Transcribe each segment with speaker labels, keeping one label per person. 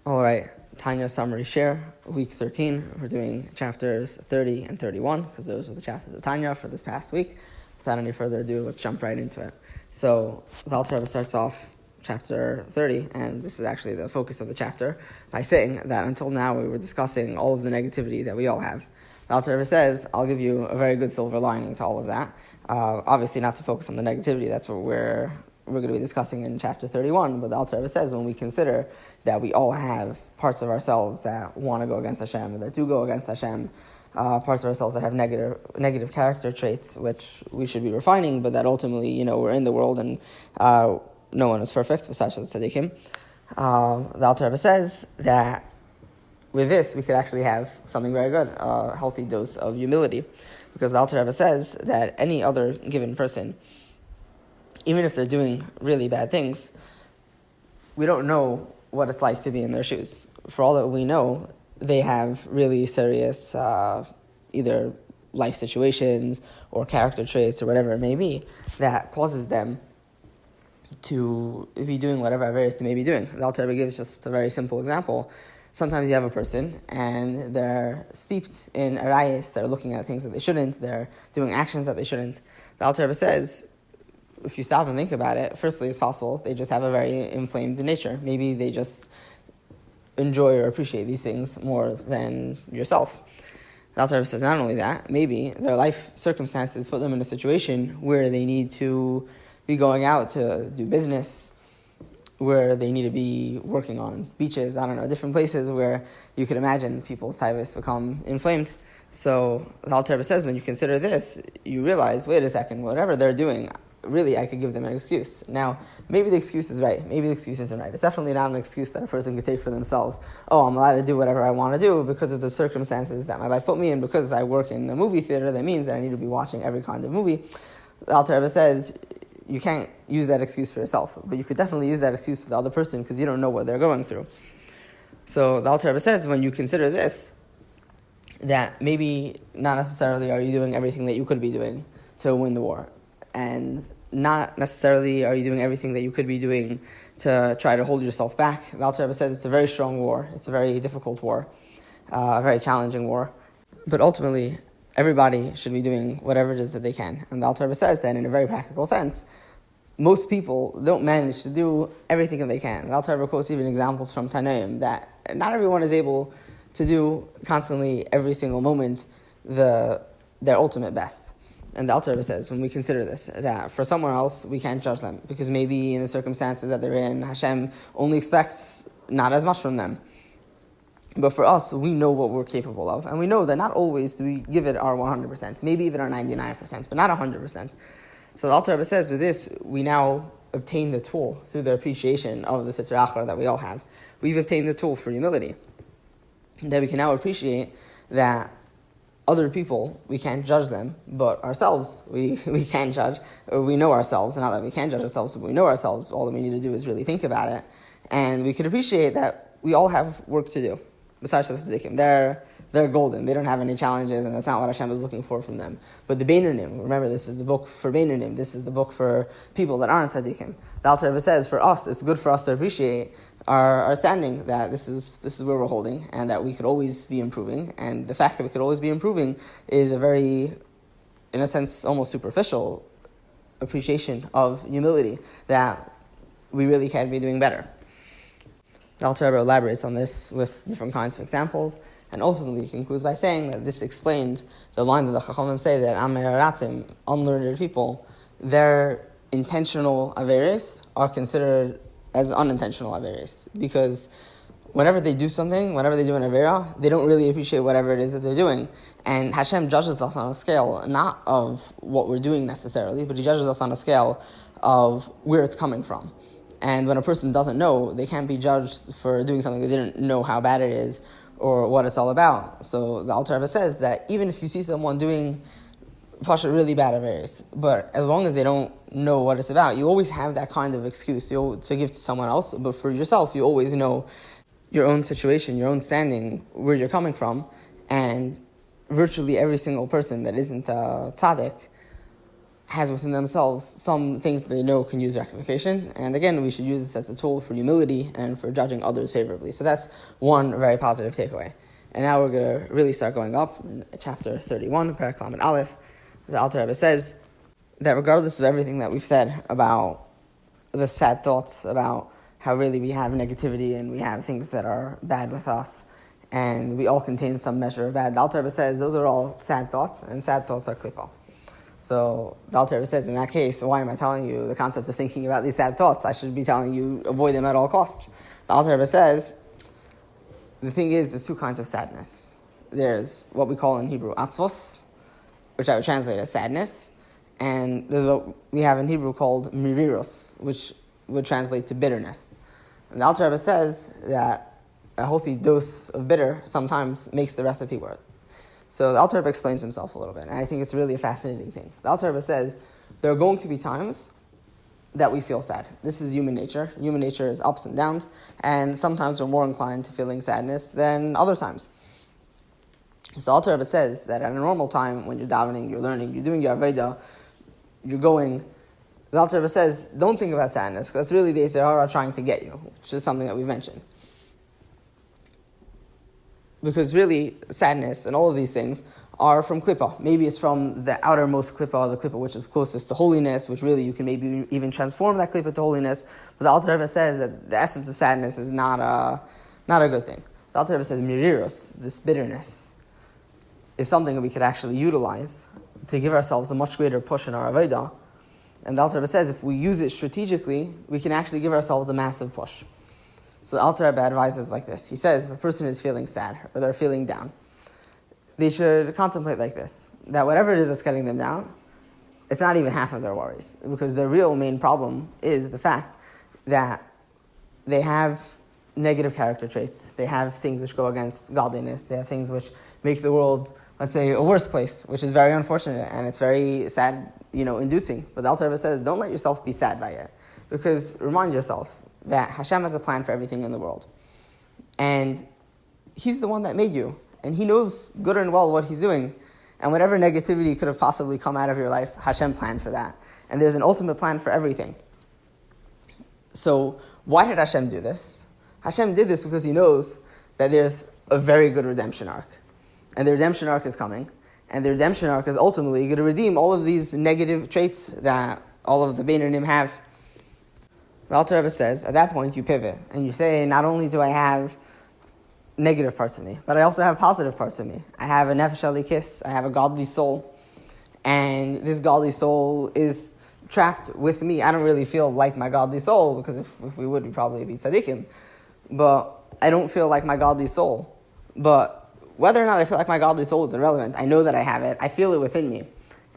Speaker 1: All right, Tanya Summary Shiur, week 13. We're doing chapters 30 and 31 because those were the chapters of Tanya for this past week. Without any further ado, let's jump right into it. So the Alter Rebbe starts off chapter 30, and this is actually the focus of the chapter, by saying that until now we were discussing all of the negativity that we all have. The Alter Rebbe says, I'll give you a very good silver lining to all of that. Obviously not to focus on the negativity, that's what we're going to be discussing in chapter 31, but the Alter Rebbe says when we consider that we all have parts of ourselves that want to go against Hashem, that do go against Hashem, parts of ourselves that have negative character traits, which we should be refining, but that ultimately, we're in the world and no one is perfect, besides the tzaddikim. The Alter Rebbe says that with this, we could actually have something very good, a healthy dose of humility, because the Alter Rebbe says that any other given person, even if they're doing really bad things, we don't know what it's like to be in their shoes. For all that we know, they have really serious either life situations or character traits or whatever it may be that causes them to be doing whatever various they may be doing. The Alter Rebbe gives just a very simple example. Sometimes you have a person and they're steeped in arayis, they're looking at things that they shouldn't, they're doing actions that they shouldn't. The Alter Rebbe says, if you stop and think about it, firstly, it's possible they just have a very inflamed nature. Maybe they just enjoy or appreciate these things more than yourself. The Alter Rebbe says not only that, maybe their life circumstances put them in a situation where they need to be going out to do business, where they need to be working on beaches, different places where you could imagine people's taivos become inflamed. So the Alter Rebbe says when you consider this, you realize, wait a second, whatever they're doing, really, I could give them an excuse. Now, maybe the excuse is right. Maybe the excuse isn't right. It's definitely not an excuse that a person could take for themselves. Oh, I'm allowed to do whatever I want to do because of the circumstances that my life put me in. Because I work in a movie theater, that means that I need to be watching every kind of movie. The Alter Rebbe says you can't use that excuse for yourself, but you could definitely use that excuse for the other person because you don't know what they're going through. So the Alter Rebbe says when you consider this, that maybe not necessarily are you doing everything that you could be doing to win the war, and not necessarily are you doing everything that you could be doing to try to hold yourself back. The Alter Rebbe says it's a very strong war, it's a very difficult war, a very challenging war, but ultimately everybody should be doing whatever it is that they can. And the Alter Rebbe says that in a very practical sense, most people don't manage to do everything that they can. The Alter Rebbe quotes even examples from Tanaim that not everyone is able to do constantly, every single moment, their ultimate best. And the Alter Rebbe says, when we consider this, that for someone else, we can't judge them, because maybe in the circumstances that they're in, Hashem only expects not as much from them. But for us, we know what we're capable of, and we know that not always do we give it our 100%, maybe even our 99%, but not 100%. So the Alter Rebbe says, with this, we now obtain the tool through the appreciation of the Sitra Achra that we all have. We've obtained the tool for humility, that we can now appreciate that other people, we can't judge them, but ourselves, we can judge, or we know ourselves, not that we can judge ourselves, but we know ourselves. All that we need to do is really think about it, and we can appreciate that we all have work to do. Besides the tzaddikim, they're golden, they don't have any challenges, and that's not what Hashem is looking for from them. But the Beinonim, remember, this is the book for Beinonim, this is the book for people that aren't tzaddikim. The Alter Rebbe says, for us, it's good for us to appreciate our standing, that this is where we're holding, and that we could always be improving. And the fact that we could always be improving is a very, in a sense, almost superficial appreciation of humility, that we really can be doing better. The Alter Rebbe elaborates on this with different kinds of examples, and ultimately concludes by saying that this explains the line that the Chachamim say that Amei Haratzim, unlearned people, their intentional averis are considered as unintentional averis, because whenever they do something, whenever they do an avera, they don't really appreciate whatever it is that they're doing. And Hashem judges us on a scale, not of what we're doing necessarily, but He judges us on a scale of where it's coming from. And when a person doesn't know, they can't be judged for doing something they didn't know how bad it is or what it's all about. So the Alter Rebbe says that even if you see someone doing really bad averis, but as long as they don't know what it's about, you always have that kind of excuse to give to someone else. But for yourself, you always know your own situation, your own standing, where you're coming from. And virtually every single person that isn't a tzaddik has within themselves some things that they know can use rectification. And again, we should use this as a tool for humility and for judging others favorably. So that's one very positive takeaway. And now we're going to really start going up in chapter 31, Perek Lamed Aleph. The Alter Rebbe says that regardless of everything that we've said about the sad thoughts, about how really we have negativity and we have things that are bad with us, and we all contain some measure of bad, the Alter Rebbe says those are all sad thoughts, and sad thoughts are klipa. So the Alter Rebbe says, in that case, why am I telling you the concept of thinking about these sad thoughts? I should be telling you avoid them at all costs. The Alter Rebbe says, the thing is, there's two kinds of sadness. There's what we call in Hebrew atzvos, which I would translate as sadness, and there's what we have in Hebrew called miriros, which would translate to bitterness. And the Alter Rebbe says that a healthy dose of bitter sometimes makes the recipe work. So the Alter Rebbe explains himself a little bit, and I think it's really a fascinating thing. The Alter Rebbe says there are going to be times that we feel sad. This is human nature. Human nature is ups and downs, and sometimes we're more inclined to feeling sadness than other times. So the Alter Rebbe says that at a normal time, when you're davening, you're learning, you're doing your avodah, you're going, the Alter Rebbe says, don't think about sadness, because that's really the Yetzer Hara trying to get you, which is something that we've mentioned. Because really, sadness and all of these things are from klippa. Maybe it's from the outermost klippa, the klippa which is closest to holiness, which really you can maybe even transform that klippa to holiness. But the Alter Rebbe says that the essence of sadness is not a good thing. The Alter Rebbe says miriros, this bitterness, is something that we could actually utilize to give ourselves a much greater push in our avodah. And the Alter Rebbe says if we use it strategically, we can actually give ourselves a massive push. So the Alter Rebbe advises like this. He says if a person is feeling sad or they're feeling down, they should contemplate like this, that whatever it is that's getting them down, it's not even half of their worries, because their real main problem is the fact that they have negative character traits. They have things which go against godliness. They have things which make the world, let's say, a worse place, which is very unfortunate, and it's very sad, inducing. But the Alter Rebbe says, don't let yourself be sad by it, because remind yourself that Hashem has a plan for everything in the world. And He's the one that made you. And He knows good and well what He's doing. And whatever negativity could have possibly come out of your life, Hashem planned for that. And there's an ultimate plan for everything. So why did Hashem do this? Hashem did this because He knows that there's a very good redemption arc. And the redemption arc is coming. And the redemption arc is ultimately going to redeem all of these negative traits that all of the Beinonim have. The Alter Rebbe says, at that point you pivot, and you say, not only do I have negative parts of me, but I also have positive parts of me. I have a nefesh alikis, I have a godly soul, and this godly soul is trapped with me. I don't really feel like my godly soul, because if we would, we'd probably be tzaddikim, but I don't feel like my godly soul. But whether or not I feel like my godly soul is irrelevant, I know that I have it, I feel it within me,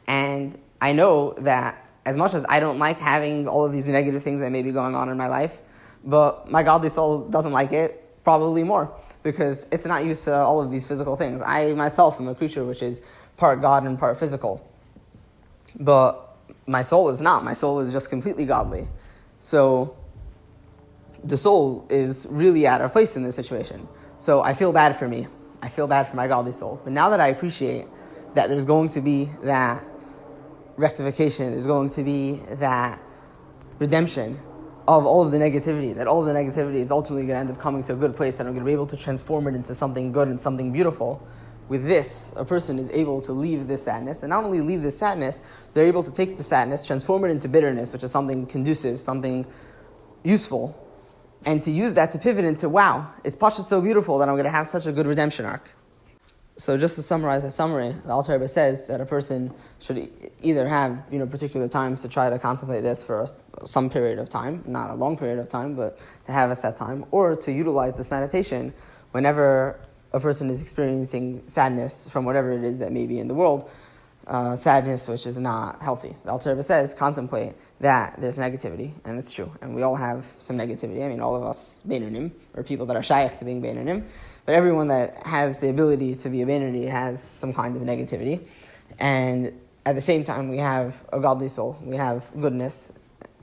Speaker 1: and I know that as much as I don't like having all of these negative things that may be going on in my life, but my godly soul doesn't like it probably more, because it's not used to all of these physical things. I myself am a creature which is part God and part physical. But my soul is not. My soul is just completely godly. So the soul is really out of place in this situation. So I feel bad for me. I feel bad for my godly soul. But now that I appreciate that there's going to be that rectification, there's going to be that redemption of all of the negativity, that all of the negativity is ultimately going to end up coming to a good place, that I'm going to be able to transform it into something good and something beautiful. With this, a person is able to leave this sadness, and not only leave this sadness, they're able to take the sadness, transform it into bitterness, which is something conducive, something useful, and to use that to pivot into, wow, it's Pasha so beautiful that I'm going to have such a good redemption arc. So just to summarize the summary, the Alter Rebbe says that a person should either have particular times to try to contemplate this for some period of time, not a long period of time, but to have a set time, or to utilize this meditation whenever a person is experiencing sadness from whatever it is that may be in the world, sadness which is not healthy. The Alter Rebbe says, contemplate that there's negativity, and it's true, and we all have some negativity. I mean, all of us Beinonim, or people that are shaykh to being Beinonim, but everyone that has the ability to be a Beinoni has some kind of negativity. And at the same time, we have a godly soul. We have goodness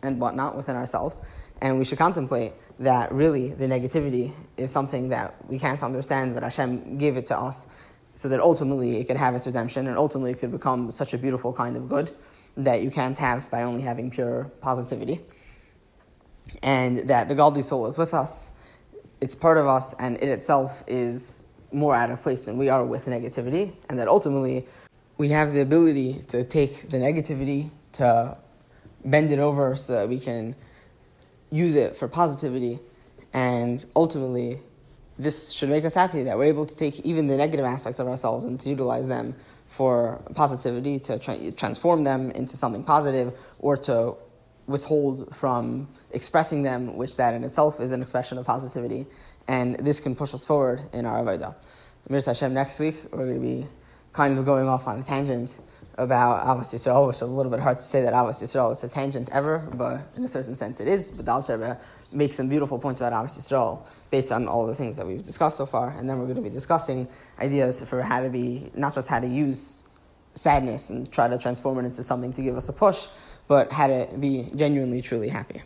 Speaker 1: and whatnot within ourselves. And we should contemplate that really the negativity is something that we can't understand, but Hashem gave it to us so that ultimately it could have its redemption, and ultimately it could become such a beautiful kind of good. that you can't have by only having pure positivity, and that the godly soul is with us, it's part of us, and it itself is more out of place than we are with negativity, and that ultimately we have the ability to take the negativity, to bend it over so that we can use it for positivity, and ultimately this should make us happy that we're able to take even the negative aspects of ourselves and to utilize them for positivity, to transform them into something positive, or to withhold from expressing them, which that in itself is an expression of positivity, and this can push us forward in our avodah. Mir Hashem, next week we're going to be kind of going off on a tangent about Avos Yisrael, which is a little bit hard to say that Avos Yisrael is a tangent ever, but in a certain sense it is. But the Alter Rebbe makes some beautiful points about Avos Yisrael based on all the things that we've discussed so far, and then we're going to be discussing ideas for how to be, not just how to use sadness and try to transform it into something to give us a push, but how to be genuinely, truly happy.